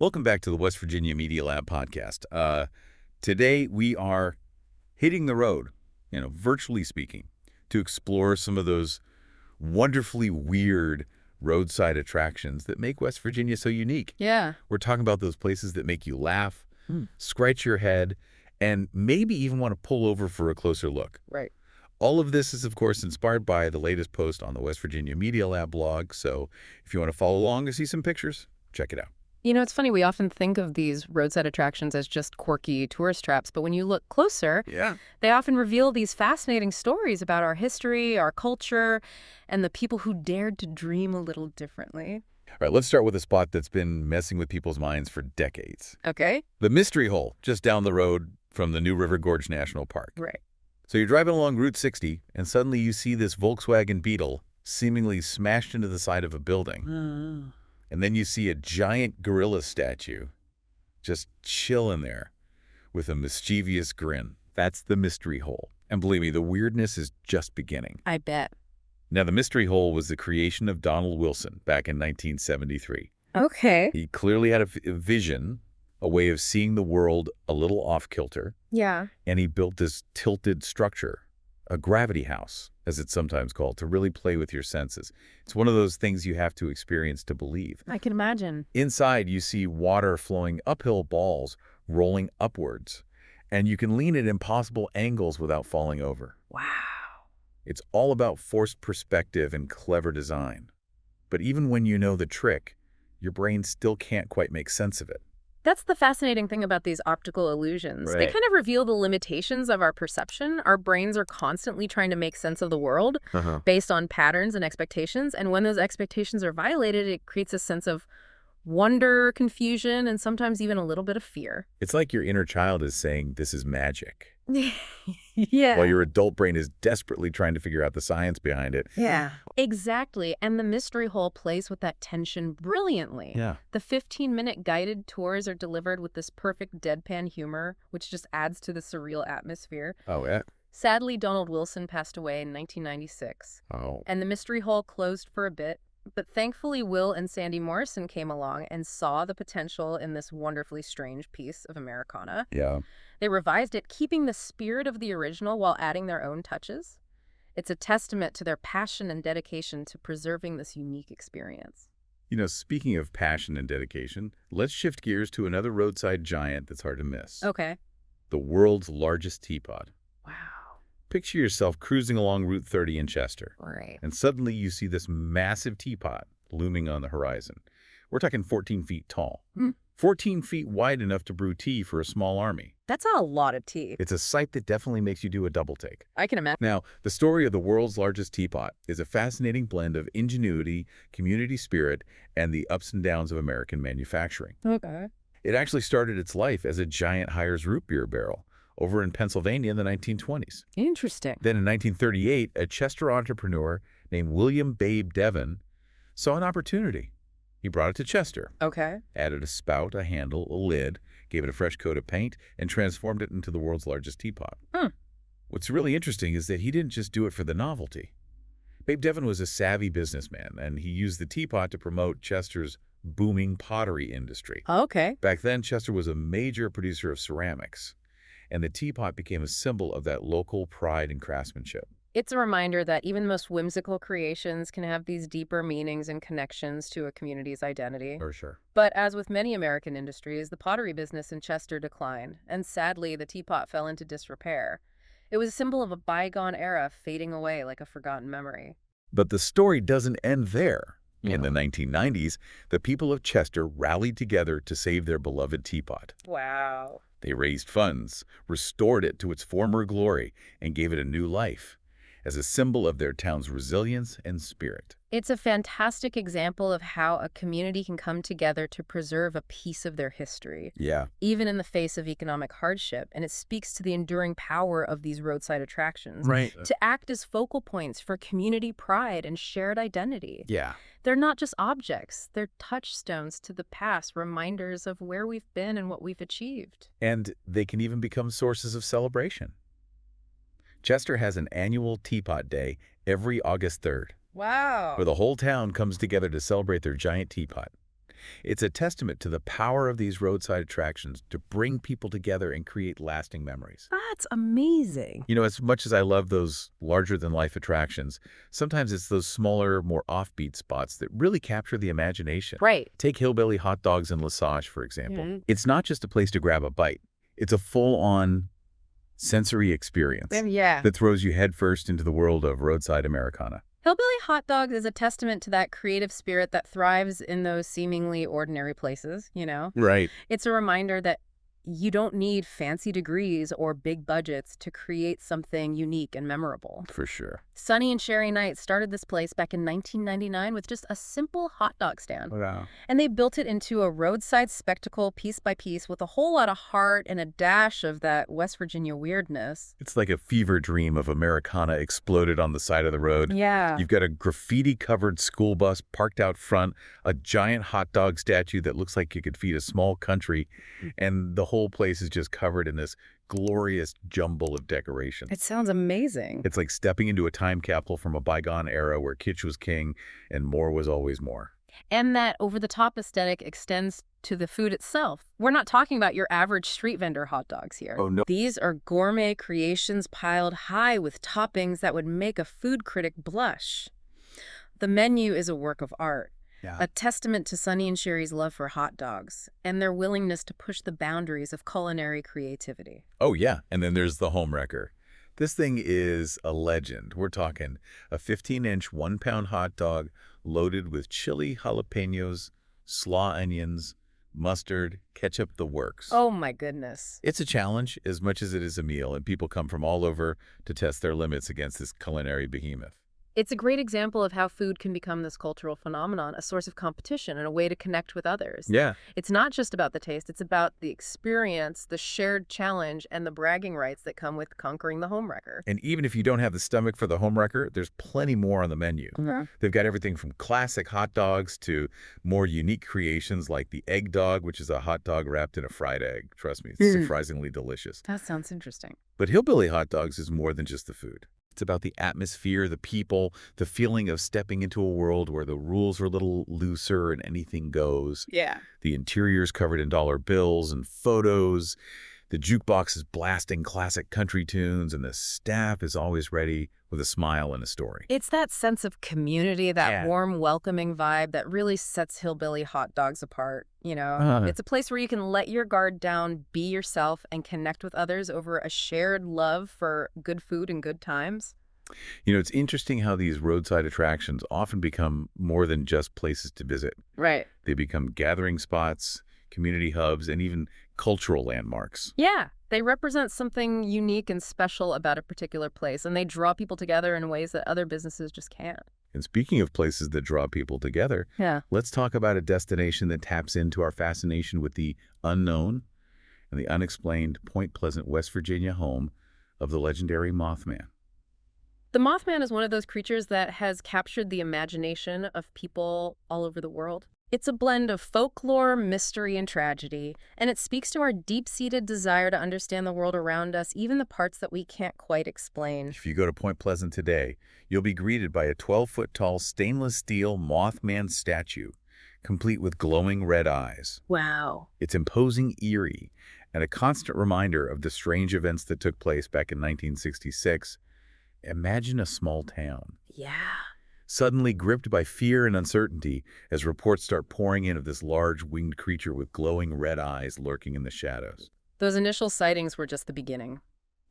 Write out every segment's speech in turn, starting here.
Welcome back to the West Virginia Media Lab podcast. Today we are hitting the road, virtually speaking, to explore some of those wonderfully weird roadside attractions that make West Virginia so unique. Yeah. We're talking about those places that make you laugh, scratch your head, and maybe even want to pull over for a closer look. Right. All of this is, of course, inspired by the latest post on the West Virginia Media Lab blog, so if you want to follow along and see some pictures, check it out. It's funny, we often think of these roadside attractions as just quirky tourist traps, but when you look closer, they often reveal these fascinating stories about our history, our culture, and the people who dared to dream a little differently. All right, let's start with a spot that's been messing with people's minds for decades. Okay. The Mystery Hole, just down the road from the New River Gorge National Park. Right. So you're driving along Route 60, and suddenly you see this Volkswagen Beetle seemingly smashed into the side of a building. And then you see a giant gorilla statue just chilling there with a mischievous grin. That's the Mystery Hole. And believe me, the weirdness is just beginning. I bet. Now, the Mystery Hole was the creation of Donald Wilson back in 1973. Okay. He clearly had a vision, a way of seeing the world a little off-kilter. Yeah. And he built this tilted structure, a gravity house, as it's sometimes called, to really play with your senses. It's one of those things you have to experience to believe. I can imagine. Inside, you see water flowing uphill balls, rolling upwards, and you can lean at impossible angles without falling over. Wow. It's all about forced perspective and clever design. But even when you know the trick, your brain still can't quite make sense of it. That's the fascinating thing about these optical illusions. Right. They kind of reveal the limitations of our perception. Our brains are constantly trying to make sense of the world based on patterns and expectations. And when those expectations are violated, it creates a sense of wonder, confusion, and sometimes even a little bit of fear. It's like your inner child is saying, this is magic. Yeah. While your adult brain is desperately trying to figure out the science behind it. Yeah. Exactly. And the Mystery Hole plays with that tension brilliantly. Yeah. The 15-minute guided tours are delivered with this perfect deadpan humor, which just adds to the surreal atmosphere. Oh, yeah? Sadly, Donald Wilson passed away in 1996. Oh. And the Mystery Hole closed for a bit. But thankfully, Will and Sandy Morrison came along and saw the potential in this wonderfully strange piece of Americana. Yeah. They revised it, keeping the spirit of the original while adding their own touches. It's a testament to their passion and dedication to preserving this unique experience. Speaking of passion and dedication, let's shift gears to another roadside giant that's hard to miss. Okay. The world's largest teapot. Wow. Picture yourself cruising along Route 30 in Chester. Right. And suddenly you see this massive teapot looming on the horizon. We're talking 14 feet tall. 14 feet wide enough to brew tea for a small army. That's a lot of tea. It's a sight that definitely makes you do a double take. I can imagine. Now, the story of the world's largest teapot is a fascinating blend of ingenuity, community spirit, and the ups and downs of American manufacturing. Okay. It actually started its life as a giant Hires root beer barrel over in Pennsylvania in the 1920s. Interesting. Then in 1938, a Chester entrepreneur named William Babe Devon saw an opportunity. He brought it to Chester, Okay. added a spout, a handle, a lid, gave it a fresh coat of paint, and transformed it into the world's largest teapot. What's really interesting is that he didn't just do it for the novelty. Babe Devon was a savvy businessman, and he used the teapot to promote Chester's booming pottery industry. Okay. Back then, Chester was a major producer of ceramics, and the teapot became a symbol of that local pride and craftsmanship. It's a reminder that even the most whimsical creations can have these deeper meanings and connections to a community's identity. For sure. But as with many American industries, the pottery business in Chester declined, and sadly, the teapot fell into disrepair. It was a symbol of a bygone era fading away like a forgotten memory. But the story doesn't end there. In the 1990s, the people of Chester rallied together to save their beloved teapot. Wow. They raised funds, restored it to its former glory, and gave it a new life as a symbol of their town's resilience and spirit. It's a fantastic example of how a community can come together to preserve a piece of their history, Yeah. even in the face of economic hardship, and it speaks to the enduring power of these roadside attractions Right. to act as focal points for community pride and shared identity. Yeah. They're not just objects, they're touchstones to the past, reminders of where we've been and what we've achieved. And they can even become sources of celebration. Chester has an annual Teapot Day every August 3rd, Wow. where the whole town comes together to celebrate their giant teapot. It's a testament to the power of these roadside attractions to bring people together and create lasting memories. That's amazing. You know, as much as I love those larger-than-life attractions, sometimes it's those smaller, more offbeat spots that really capture the imagination. Right. Take Hillbilly Hot Dogs in Lesage, for example. Mhm. It's not just a place to grab a bite. It's a full-on sensory experience Yeah. that throws you headfirst into the world of roadside Americana. Hillbilly Hot Dogs is a testament to that creative spirit that thrives in those seemingly ordinary places, you know? Right. It's a reminder that you don't need fancy degrees or big budgets to create something unique and memorable. For sure. Sonny and Sherry Knight started this place back in 1999 with just a simple hot dog stand. Wow. And they built it into a roadside spectacle piece by piece with a whole lot of heart and a dash of that West Virginia weirdness. It's like a fever dream of Americana exploded on the side of the road. Yeah. You've got a graffiti-covered school bus parked out front, a giant hot dog statue that looks like you could feed a small country, and the whole place is just covered in this glorious jumble of decoration. It sounds amazing. It's like stepping into a time capsule from a bygone era where kitsch was king and more was always more. And that over-the-top aesthetic extends to the food itself. We're not talking about your average street vendor hot dogs here. Oh, no. These are gourmet creations piled high with toppings that would make a food critic blush. The menu is a work of art, Yeah. a testament to Sonny and Sherry's love for hot dogs and their willingness to push the boundaries of culinary creativity. Oh, yeah. And then there's the home wrecker. This thing is a legend. We're talking a 15-inch, 1-pound hot dog loaded with chili, jalapenos, slaw onions, mustard, ketchup, the works. Oh my goodness. It's a challenge as much as it is a meal, and people come from all over to test their limits against this culinary behemoth. It's a great example of how food can become this cultural phenomenon, a source of competition and a way to connect with others. Yeah. It's not just about the taste, it's about the experience, the shared challenge, and the bragging rights that come with conquering the homewrecker. And even if you don't have the stomach for the homewrecker, there's plenty more on the menu. They've got everything from classic hot dogs to more unique creations like the egg dog, which is a hot dog wrapped in a fried egg. Trust me, it's surprisingly delicious. That sounds interesting. But Hillbilly Hot Dogs is more than just the food. It's about the atmosphere, the people, the feeling of stepping into a world where the rules are a little looser and anything goes. Yeah. The interior's covered in dollar bills and photos. The jukebox is blasting classic country tunes, and the staff is always ready with a smile and a story. It's that sense of community, that Yeah. warm, welcoming vibe that really sets Hillbilly Hot Dogs apart, you know? It's a place where you can let your guard down, be yourself, and connect with others over a shared love for good food and good times. You know, it's interesting how these roadside attractions often become more than just places to visit. Right. They become gathering spots, community hubs, and even cultural landmarks. Yeah. They represent something unique and special about a particular place, and they draw people together in ways that other businesses just can't. And speaking of places that draw people together, Yeah. let's talk about a destination that taps into our fascination with the unknown and the unexplained Point Pleasant, West Virginia home of the legendary Mothman. The Mothman is one of those creatures that has captured the imagination of people all over the world. It's a blend of folklore, mystery, and tragedy, and it speaks to our deep-seated desire to understand the world around us, even the parts that we can't quite explain. If you go to Point Pleasant today, you'll be greeted by a 12-foot-tall stainless steel Mothman statue, complete with glowing red eyes. Wow. It's imposing, eerie, and a constant reminder of the strange events that took place back in 1966. Imagine a small town, Yeah. suddenly gripped by fear and uncertainty as reports start pouring in of this large winged creature with glowing red eyes lurking in the shadows. Those initial sightings were just the beginning.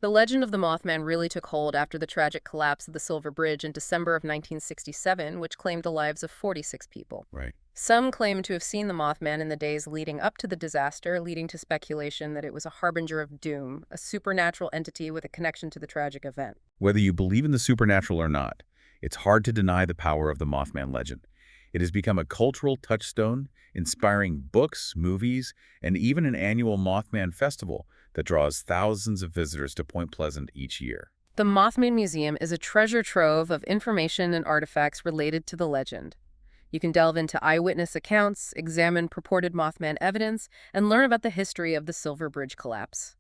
The legend of the Mothman really took hold after the tragic collapse of the Silver Bridge in December of 1967, which claimed the lives of 46 people. Right. Some claim to have seen the Mothman in the days leading up to the disaster, leading to speculation that it was a harbinger of doom, a supernatural entity with a connection to the tragic event. Whether you believe in the supernatural or not, it's hard to deny the power of the Mothman legend. It has become a cultural touchstone, inspiring books, movies, and even an annual Mothman festival that draws thousands of visitors to Point Pleasant each year. The Mothman Museum is a treasure trove of information and artifacts related to the legend. You can delve into eyewitness accounts, examine purported Mothman evidence, and learn about the history of the Silver Bridge collapse.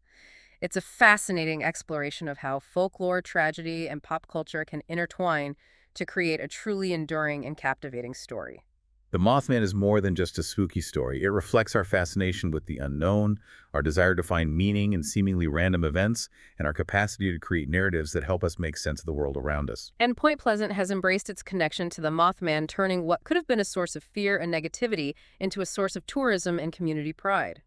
It's a fascinating exploration of how folklore, tragedy, and pop culture can intertwine to create a truly enduring and captivating story. The Mothman is more than just a spooky story. It reflects our fascination with the unknown, our desire to find meaning in seemingly random events, and our capacity to create narratives that help us make sense of the world around us. And Point Pleasant has embraced its connection to the Mothman, turning what could have been a source of fear and negativity into a source of tourism and community pride.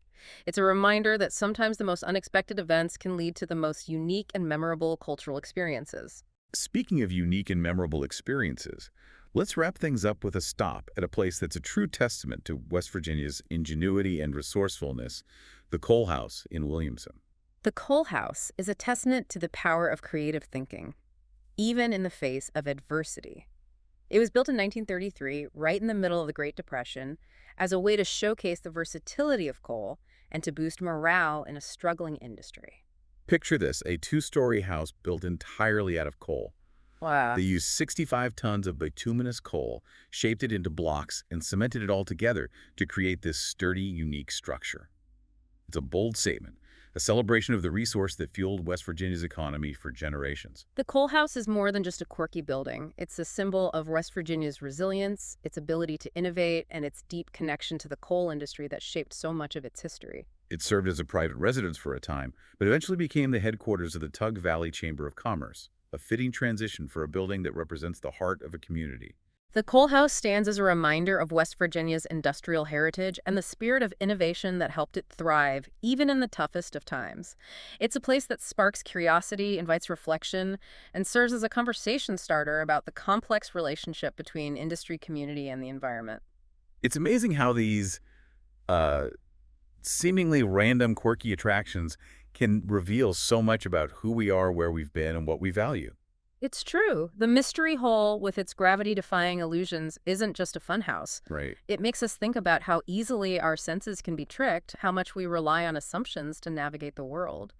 It's a reminder that sometimes the most unexpected events can lead to the most unique and memorable cultural experiences. Speaking of unique and memorable experiences, let's wrap things up with a stop at a place that's a true testament to West Virginia's ingenuity and resourcefulness, the Cole House in Williamson. The Cole House is a testament to the power of creative thinking, even in the face of adversity. It was built in 1933, right in the middle of the Great Depression, as a way to showcase the versatility of coal and to boost morale in a struggling industry. Picture this, a two-story house built entirely out of coal. Wow. They used 65 tons of bituminous coal, shaped it into blocks, and cemented it all together to create this sturdy, unique structure. It's a bold statement, a celebration of the resource that fueled West Virginia's economy for generations. The Cole House is more than just a quirky building. It's a symbol of West Virginia's resilience, its ability to innovate, and its deep connection to the coal industry that shaped so much of its history. It served as a private residence for a time, but eventually became the headquarters of the Tug Valley Chamber of Commerce, a fitting transition for a building that represents the heart of a community. The Cole House stands as a reminder of West Virginia's industrial heritage and the spirit of innovation that helped it thrive, even in the toughest of times. It's a place that sparks curiosity, invites reflection, and serves as a conversation starter about the complex relationship between industry, community, and the environment. It's amazing how these seemingly random, quirky attractions can reveal so much about who we are, where we've been, and what we value. It's true. The mystery hole, with its gravity-defying illusions, isn't just a funhouse. Right. It makes us think about how easily our senses can be tricked, how much we rely on assumptions to navigate the world.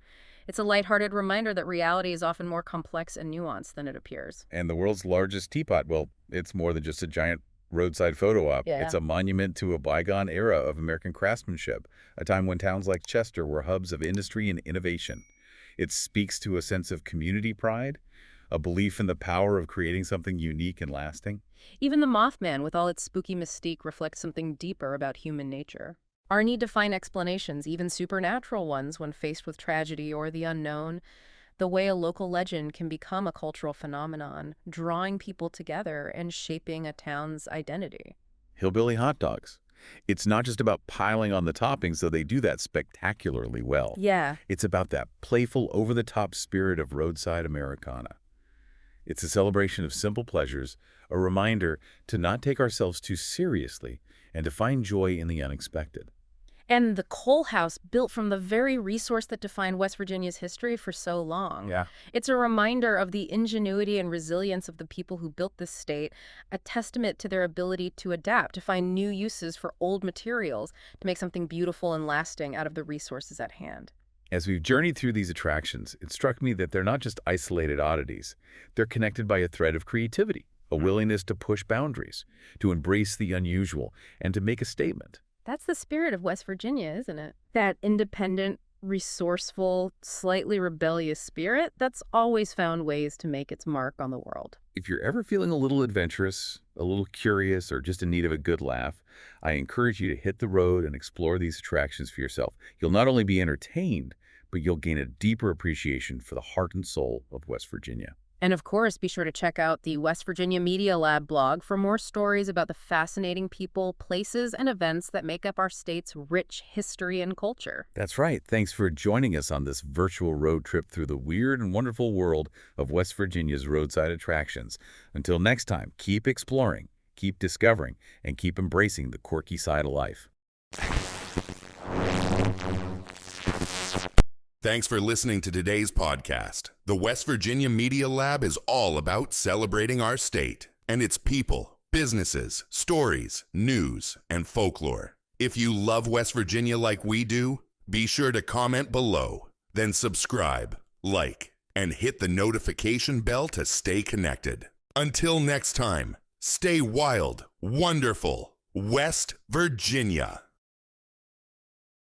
It's a lighthearted reminder that reality is often more complex and nuanced than it appears. And the world's largest teapot, well, it's more than just a giant roadside photo op. Yeah. It's a monument to a bygone era of American craftsmanship, a time when towns like Chester were hubs of industry and innovation. It speaks to a sense of community pride, a belief in the power of creating something unique and lasting. Even the Mothman, with all its spooky mystique, reflects something deeper about human nature. Our need to find explanations, even supernatural ones, when faced with tragedy or the unknown. The way a local legend can become a cultural phenomenon, drawing people together and shaping a town's identity. Hillbilly hot dogs. It's not just about piling on the toppings, though they do that spectacularly well. Yeah. It's about that playful, over-the-top spirit of roadside Americana. It's a celebration of simple pleasures, a reminder to not take ourselves too seriously and to find joy in the unexpected. And the Cole House, built from the very resource that defined West Virginia's history for so long. Yeah. It's a reminder of the ingenuity and resilience of the people who built this state, a testament to their ability to adapt, to find new uses for old materials, to make something beautiful and lasting out of the resources at hand. As we've journeyed through these attractions, it struck me that they're not just isolated oddities. They're connected by a thread of creativity, a willingness to push boundaries, to embrace the unusual, and to make a statement. That's the spirit of West Virginia, isn't it? That independent, resourceful, slightly rebellious spirit that's always found ways to make its mark on the world. If you're ever feeling a little adventurous, a little curious, or just in need of a good laugh, I encourage you to hit the road and explore these attractions for yourself. You'll not only be entertained, but you'll gain a deeper appreciation for the heart and soul of West Virginia. And of course, be sure to check out the West Virginia Media Lab blog for more stories about the fascinating people, places, and events that make up our state's rich history and culture. That's right. Thanks for joining us on this virtual road trip through the weird and wonderful world of West Virginia's roadside attractions. Until next time, keep exploring, keep discovering, and keep embracing the quirky side of life. Thanks for listening to today's podcast. The West Virginia Media Lab is all about celebrating our state and its people, businesses, stories, news, and folklore. If you love West Virginia like we do, be sure to comment below, then subscribe, like, and hit the notification bell to stay connected. Until next time, stay wild, wonderful, West Virginia.